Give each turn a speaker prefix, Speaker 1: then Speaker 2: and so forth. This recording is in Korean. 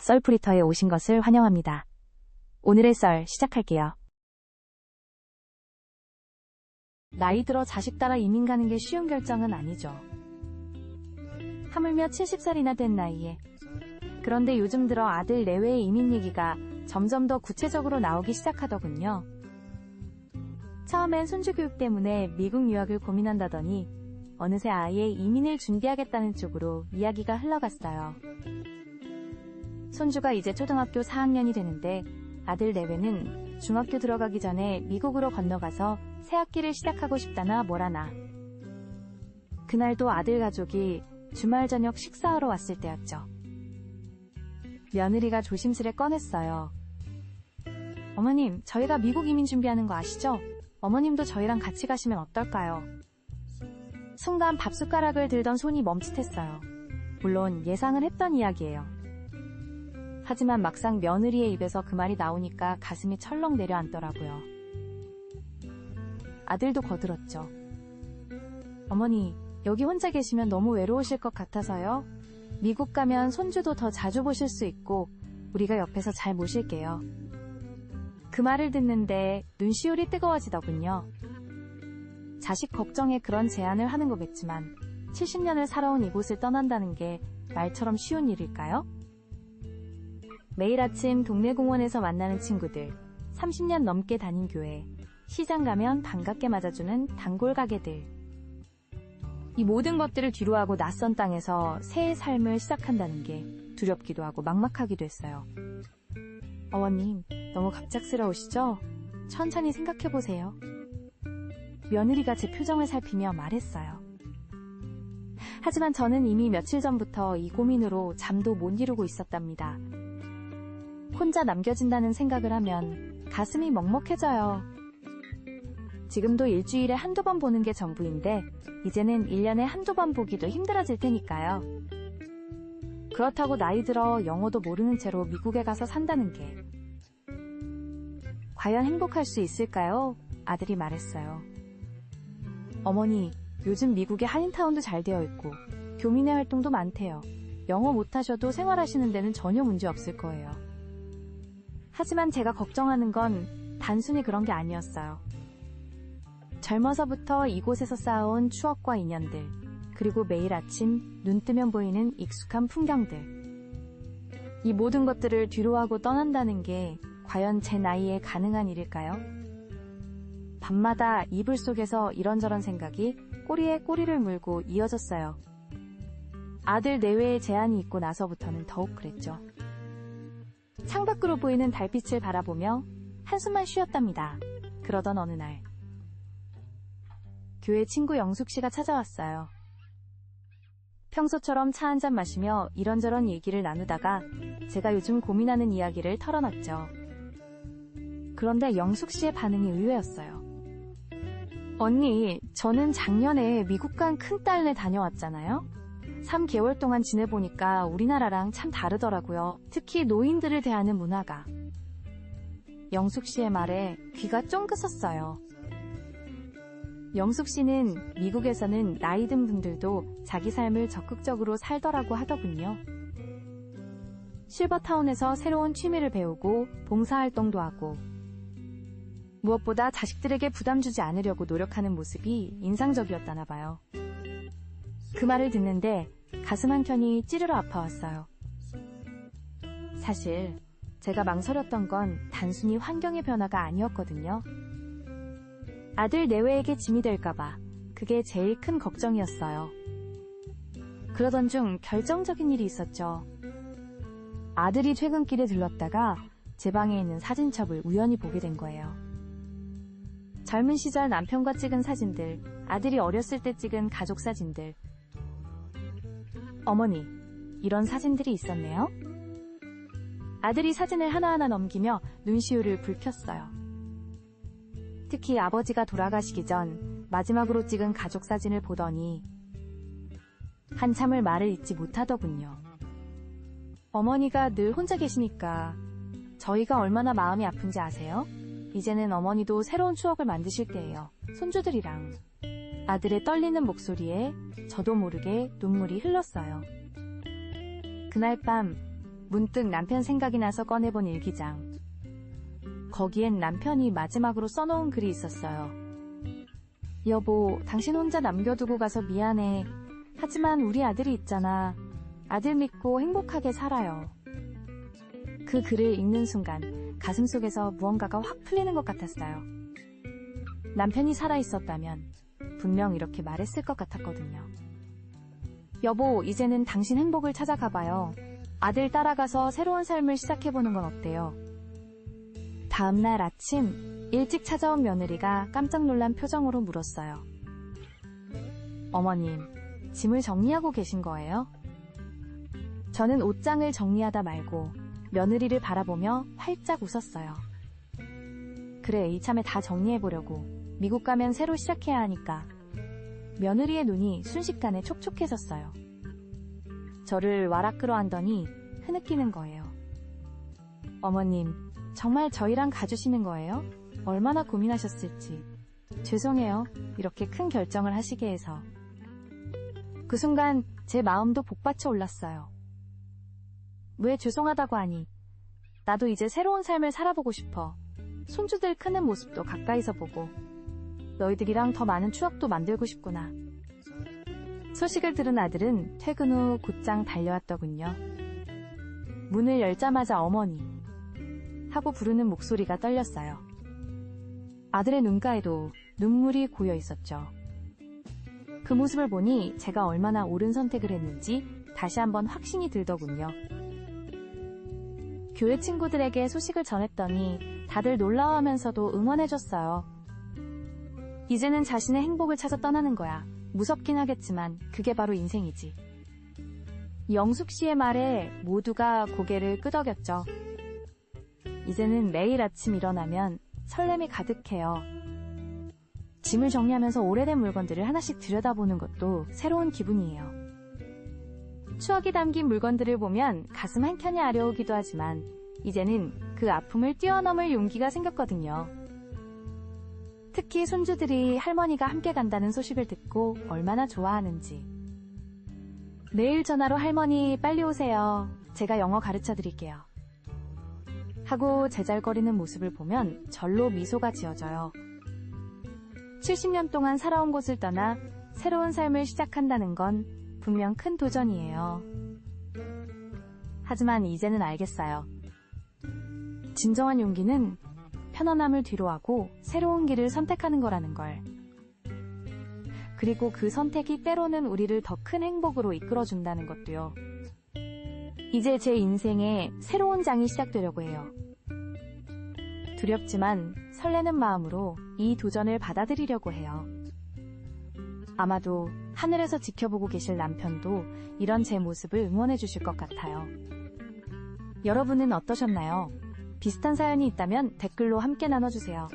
Speaker 1: 썰풀이터에 오신 것을 환영합니다. 오늘의 썰 시작할게요. 나이 들어 자식 따라 이민 가는 게 쉬운 결정은 아니죠. 하물며 70살이나 된 나이에. 그런데 요즘 들어 아들 내외의 이민 얘기가 점점 더 구체적으로 나오기 시작하더군요. 처음엔 손주 교육 때문에 미국 유학을 고민한다더니 어느새 아예 이민을 준비하겠다는 쪽으로 이야기가 흘러갔어요. 손주가 이제 초등학교 4학년이 되는데 아들 내외는 중학교 들어가기 전에 미국으로 건너가서 새 학기를 시작하고 싶다나 뭐라나. 그날도 아들 가족이 주말 저녁 식사하러 왔을 때였죠. 며느리가 조심스레 꺼냈어요. 어머님, 저희가 미국 이민 준비하는 거 아시죠? 어머님도 저희랑 같이 가시면 어떨까요? 순간 밥숟가락을 들던 손이 멈칫했어요. 물론 예상을 했던 이야기예요. 하지만 막상 며느리의 입에서 그 말이 나오니까 가슴이 철렁 내려앉더라고요. 아들도 거들었죠. 어머니, 여기 혼자 계시면 너무 외로우실 것 같아서요. 미국 가면 손주도 더 자주 보실 수 있고 우리가 옆에서 잘 모실게요. 그 말을 듣는데 눈시울이 뜨거워지더군요. 자식 걱정에 그런 제안을 하는 거겠지만 70년을 살아온 이곳을 떠난다는 게 말처럼 쉬운 일일까요? 매일 아침 동네 공원에서 만나는 친구들, 30년 넘게 다닌 교회, 시장 가면 반갑게 맞아주는 단골 가게들. 이 모든 것들을 뒤로하고 낯선 땅에서 새의 삶을 시작한다는 게 두렵기도 하고 막막하기도 했어요. 어머님, 너무 갑작스러우시죠? 천천히 생각해보세요. 며느리가 제 표정을 살피며 말했어요. 하지만 저는 이미 며칠 전부터 이 고민으로 잠도 못 이루고 있었답니다. 혼자 남겨진다는 생각을 하면 가슴이 먹먹해져요. 지금도 일주일에 한두 번 보는 게 전부인데 이제는 1년에 한두 번 보기도 힘들어질 테니까요. 그렇다고 나이 들어 영어도 모르는 채로 미국에 가서 산다는 게 과연 행복할 수 있을까요? 아들이 말했어요. 어머니, 요즘 미국에 한인타운도 잘 되어 있고 교민회 활동도 많대요. 영어 못하셔도 생활하시는 데는 전혀 문제 없을 거예요. 하지만 제가 걱정하는 건 단순히 그런 게 아니었어요. 젊어서부터 이곳에서 쌓아온 추억과 인연들, 그리고 매일 아침 눈 뜨면 보이는 익숙한 풍경들. 이 모든 것들을 뒤로하고 떠난다는 게 과연 제 나이에 가능한 일일까요? 밤마다 이불 속에서 이런저런 생각이 꼬리에 꼬리를 물고 이어졌어요. 아들 내외의 제안이 있고 나서부터는 더욱 그랬죠. 창밖으로 보이는 달빛을 바라보며 한숨만 쉬었답니다. 그러던 어느 날 교회 친구 영숙씨가 찾아왔어요. 평소처럼 차 한잔 마시며 이런저런 얘기를 나누다가 제가 요즘 고민하는 이야기를 털어놨죠. 그런데 영숙씨의 반응이 의외였어요. 언니, 저는 작년에 미국 간 큰딸네 다녀왔잖아요. 3개월 동안 지내보니까 우리나라랑 참 다르더라고요. 특히 노인들을 대하는 문화가. 영숙씨의 말에 귀가 쫑긋었어요. 영숙씨는 미국에서는 나이 든 분들도 자기 삶을 적극적으로 살더라고 하더군요. 실버타운에서 새로운 취미를 배우고 봉사활동도 하고 무엇보다 자식들에게 부담 주지 않으려고 노력하는 모습이 인상적이었다나 봐요. 그 말을 듣는데 가슴 한켠이 찌르러 아파왔어요. 사실 제가 망설였던 건 단순히 환경의 변화가 아니었거든요. 아들 내외에게 짐이 될까봐 그게 제일 큰 걱정이었어요. 그러던 중 결정적인 일이 있었죠. 아들이 퇴근길에 들렀다가 제 방에 있는 사진첩을 우연히 보게 된 거예요. 젊은 시절 남편과 찍은 사진들, 아들이 어렸을 때 찍은 가족 사진들. 어머니, 이런 사진들이 있었네요. 아들이 사진을 하나하나 넘기며 눈시울을 붉혔어요. 특히 아버지가 돌아가시기 전 마지막으로 찍은 가족 사진을 보더니 한참을 말을 잇지 못하더군요. 어머니가 늘 혼자 계시니까 저희가 얼마나 마음이 아픈지 아세요? 이제는 어머니도 새로운 추억을 만드실 때예요. 손주들이랑. 아들의 떨리는 목소리에 저도 모르게 눈물이 흘렀어요. 그날 밤 문득 남편 생각이 나서 꺼내본 일기장. 거기엔 남편이 마지막으로 써놓은 글이 있었어요. 여보, 당신 혼자 남겨두고 가서 미안해. 하지만 우리 아들이 있잖아. 아들 믿고 행복하게 살아요. 그 글을 읽는 순간 가슴속에서 무언가가 확 풀리는 것 같았어요. 남편이 살아있었다면 분명 이렇게 말했을 것 같았거든요. 여보, 이제는 당신 행복을 찾아가봐요. 아들 따라가서 새로운 삶을 시작해보는 건 어때요? 다음날 아침, 일찍 찾아온 며느리가 깜짝 놀란 표정으로 물었어요. 어머님, 짐을 정리하고 계신 거예요? 저는 옷장을 정리하다 말고 며느리를 바라보며 활짝 웃었어요. 그래, 이참에 다 정리해보려고. 미국 가면 새로 시작해야 하니까. 며느리의 눈이 순식간에 촉촉해졌어요. 저를 와락 끌어안더니 흐느끼는 거예요. 어머님, 정말 저희랑 가주시는 거예요? 얼마나 고민하셨을지. 죄송해요. 이렇게 큰 결정을 하시게 해서. 그 순간 제 마음도 복받쳐 올랐어요. 왜 죄송하다고 하니? 나도 이제 새로운 삶을 살아보고 싶어. 손주들 크는 모습도 가까이서 보고 너희들이랑 더 많은 추억도 만들고 싶구나. 소식을 들은 아들은 퇴근 후 곧장 달려왔더군요. 문을 열자마자 어머니 하고 부르는 목소리가 떨렸어요. 아들의 눈가에도 눈물이 고여 있었죠. 그 모습을 보니 제가 얼마나 옳은 선택을 했는지 다시 한번 확신이 들더군요. 교회 친구들에게 소식을 전했더니 다들 놀라워하면서도 응원해줬어요. 이제는 자신의 행복을 찾아 떠나는 거야. 무섭긴 하겠지만 그게 바로 인생이지. 영숙 씨의 말에 모두가 고개를 끄덕였죠. 이제는 매일 아침 일어나면 설렘이 가득해요. 짐을 정리하면서 오래된 물건들을 하나씩 들여다보는 것도 새로운 기분이에요. 추억이 담긴 물건들을 보면 가슴 한켠이 아려오기도 하지만 이제는 그 아픔을 뛰어넘을 용기가 생겼거든요. 특히 손주들이 할머니가 함께 간다는 소식을 듣고 얼마나 좋아하는지. 내일 전화로 할머니 빨리 오세요. 제가 영어 가르쳐 드릴게요. 하고 제잘거리는 모습을 보면 절로 미소가 지어져요. 70년 동안 살아온 곳을 떠나 새로운 삶을 시작한다는 건 분명 큰 도전이에요. 하지만 이제는 알겠어요. 진정한 용기는 편안함을 뒤로하고 새로운 길을 선택하는 거라는 걸. 그리고 그 선택이 때로는 우리를 더 큰 행복으로 이끌어준다는 것도요. 이제 제 인생에 새로운 장이 시작되려고 해요. 두렵지만 설레는 마음으로 이 도전을 받아들이려고 해요. 아마도 하늘에서 지켜보고 계실 남편도 이런 제 모습을 응원해 주실 것 같아요. 여러분은 어떠셨나요? 비슷한 사연이 있다면 댓글로 함께 나눠주세요.